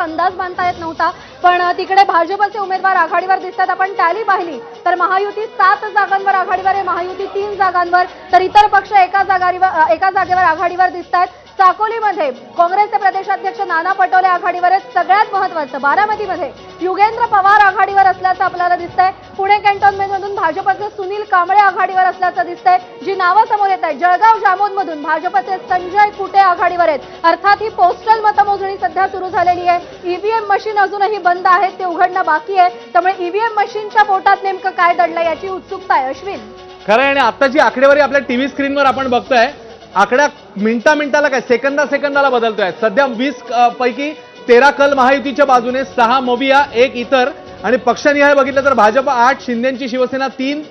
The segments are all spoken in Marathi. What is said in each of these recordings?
अंदाज बांधता येत नव्हता, पण तिकडे भाजपचे उमेदवार आघाडीवर दिसतात. आपण टॅली पाहिली तर महायुती 7 जागांवर आघाडीवर आहे, महायुती 3 जागांवर, तर इतर पक्ष एका जागेवर आघाडीवर दिसतात. साकोलीमध्ये काँग्रेसचे प्रदेशाध्यक्ष नाना पटोले आघाडीवर आहेत. सगळ्यात महत्त्वाचं बारामतीमध्ये युगेंद्र पवार आघाडीवर असल्याचं आपल्याला दिसतंय. पुणे कॅन्टोन्मेंटमधून भाजपचे सुनील कांबळे आघाडीवर असल्याचं दिसतंय. जी नावं समोर येत आहेत, जळगाव जामोदमधून भाजपचे संजय कुटे आघाडीवर आहेत. अर्थात ही पोस्टल मतमोजणी सध्या सुरू झालेली आहे. ईव्हीएम मशीन अजूनही बंद आहेत, ते उघडणं बाकी आहे. त्यामुळे ईव्हीएम मशीनच्या पोटात नेमकं काय दडलं याची उत्सुकता आहे. अश्विन, खरं आहे. आणि आताची आकडेवारी आपल्या टीव्ही स्क्रीनवर आपण बघतोय. आकडा मिनिटाला काय सेकंदाला बदलतोय. सध्या 20 पैकी 13 कल महायुतीच्या बाजूने, 6 मोबिया, 1 इतर. आणि पक्षनिहाय बघितलं तर भाजप 8, शिंदेची शिवसेना 3,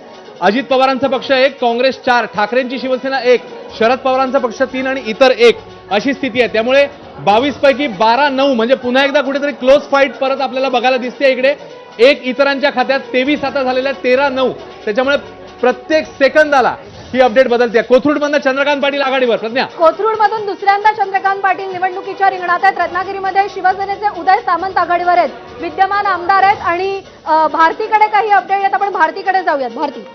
अजित पवारांचा पक्ष 1, काँग्रेस 4, ठाकरेंची शिवसेना 1, शरद पवारांचा पक्ष 3 आणि इतर 1 अशी स्थिती आहे. त्यामुळे 22 पैकी 12-9 म्हणजे पुन्हा एकदा कुठेतरी क्लोज फाईट परत आपल्याला बघायला दिसते. इकडे 1 इतरांच्या खात्यात, 23 आता झालेल्या 13-9. त्याच्यामुळे प्रत्येक सेकंदाला ही अपडेट बदलते. कोथरूडमधून चंद्रकांत पाटील आघाडीवर. प्रज्ञा, कोथरूडमधून दुसऱ्यांदा चंद्रकांत पाटील निवडणुकीच्या रिंगणात आहेत. रत्नागिरीमध्ये शिवसेनेचे उदय सामंत आघाडीवर आहेत, विद्यमान आमदार आहेत. आणि भारतीकडे काही अपडेट आहेत, आपण भारतीकडे जाऊयात. भारती,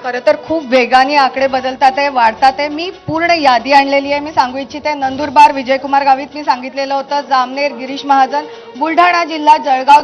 खरं तर खूप वेगाने आकडे बदलतात आहे, वाढतात आहे. मी पूर्ण यादी आणलेली आहे, मी सांगू इच्छिते. नंदुरबार विजयकुमार गावित मी सांगितलेलं होतं, जामनेर गिरीश महाजन, बुलढाणा जिल्हा जळगाव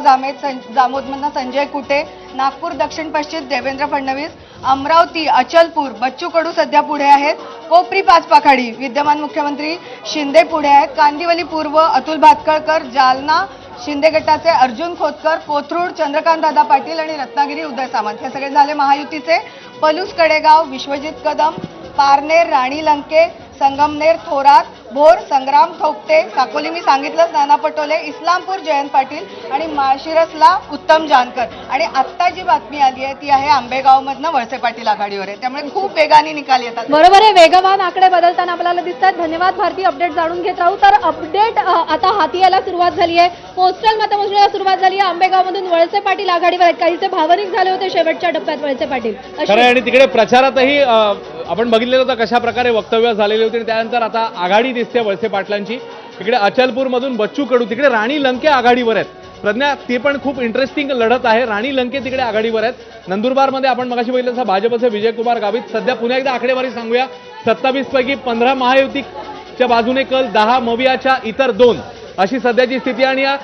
जामोदमधून संजय कुटे, नागपूर दक्षिण पश्चिम देवेंद्र फडणवीस, अमरावती अचलपूर बच्चू कडू सध्या पुढे आहेत, कोपरी पाचपाखाडी विद्यमान मुख्यमंत्री शिंदे पुढे आहेत, कांदिवली पूर्व अतुल भातखळकर, जालना शिंदे गटाचे अर्जुन खोतकर, कोथरूड चंद्रकांत दादा पाटील आणि रत्नागिरी उदय सामंत. हे सगळे झाले महायुतीचे. पलूस कडेगाव विश्वजित कदम, पारनेर राणी लंके, संगमनेर थोरात, भोर संग्राम थोपटे, साकोली मी सांगितलंच नाना पटोले, इस्लामपूर जयंत पाटील आणि माळशिरसला उत्तम जानकर. आणि आत्ता जी बातमी आली आहे ती आहे आंबेगावमधनं वळसे पाटील आघाडीवर आहे. त्यामुळे खूप वेगाने निकाल येतात. बरोबर आहे, वेगवान आकडे बदलताना आपल्याला दिसतात. धन्यवाद भारती. अपडेट जाणून घेत राहू. तर अपडेट आता हाती यायला सुरुवात झाली आहे. पोस्टल मतमोजणीला सुरुवात झाली आहे. आंबेगावमधून वळसे पाटील आघाडीवर आहेत. काहीसे भावनिक झाले होते शेवटच्या टप्प्यात वळसे पाटील. खरं आहे. आणि तिकडे प्रचारातही आपण बघितलेलं होतं कशा प्रकारे वक्तव्य झालेली होती. आणि त्यानंतर आता आघाडी दिसते वळसे पाटलांची. इकडे अचलपूरमधून बच्चू कडू, तिकडे राणी लंके आघाडीवर आहेत. प्रज्ञा, ती पण खूप इंटरेस्टिंग लढत आहे. राणी लंके तिकडे आघाडीवर आहेत. नंदुरबारमध्ये आपण मगाशी बघितलं तसं भाजपचे विजयकुमार गावित. सध्या पुन्हा एकदा आकडेवारी सांगूया. 27 पैकी 15 महायुतीच्या बाजूने कल, 10 मोबियाच्या इतर 2 अशी सध्याची स्थिती. आणि या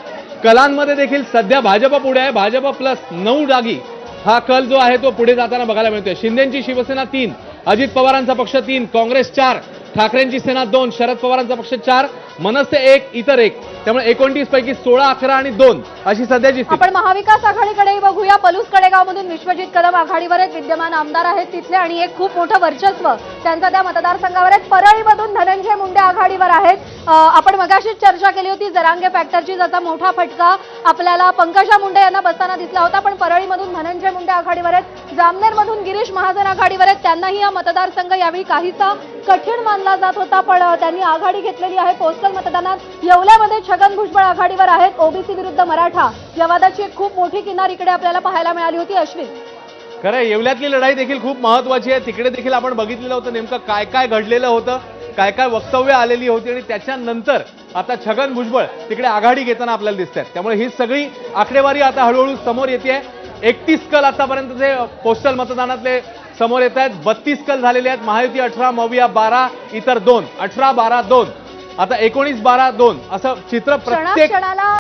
कलांमध्ये देखील सध्या भाजप पुढे आहे. भाजप प्लस 9 जागी हा कल जो आहे तो पुढे जाताना बघायला मिळतोय. शिंदेची शिवसेना 3, अजित पवारांचा पक्ष 3, काँग्रेस 4, ठाकरेंची सेना 2, शरद पवारांचा पक्ष 4, मनसे 1, इतर 1. त्यामुळे 29 पैकी 16, 11 आणि 2 अशी सध्याची स्थिती. आपण महाविकास आघाडीकडेही बघूया. पलूस कडेगावमधून विश्वजित कदम आघाडीवर आहेत, विद्यमान आमदार आहेत तिथले आणि एक खूप मोठं वर्चस्व त्यांचा त्या मतदारसंघावर आहे. परळीमधून धनंजय मुंडे आघाडीवर आहेत. आपण मगाशीच चर्चा केली होती जरांगे फॅक्टरची, ज्याचा मोठा फटका आपल्याला पंकजा मुंडे यांना बसताना दिसला होता. पण परळीमधून धनंजय मुंडे आघाडीवर आहेत. जामनेरमधून गिरीश महाजन आघाडीवर आहेत. त्यांनाही हा मतदारसंघ यावेळी काहीसा कठीण मानला जात होता, पण त्यांनी आघाडी घेतलेली आहे पोस्टल मतदानात. येवल्यामध्ये छगन भुजबळ आघाडीवर आहेत. ओबीसी विरुद्ध मराठा या वादाची एक खूप मोठी किनार इकडे आपल्याला पाहायला मिळाली होती. अश्विन, खरं, येवल्यातली लढाई देखील खूप महत्वाची आहे. तिकडे देखील आपण बघितलेलं होतं नेमकं काय काय घडलेलं होतं, काय काय वक्तव्य आलेली होती. आणि त्याच्यानंतर आता छगन भुजबळ तिकडे आघाडी घेताना आपल्याला दिसत आहेत. त्यामुळे ही सगळी आकडेवारी आता हळूहळू समोर येते. 31 कल आतापर्यंतचे पोस्टल मतदानातले समोर येत आहेत. 32 कल झालेले आहेत. महायुती 18, मोबिया 12, इतर 2, 18, 12, 2, आता 19, 12, 2 असं चित्र प्रत्येक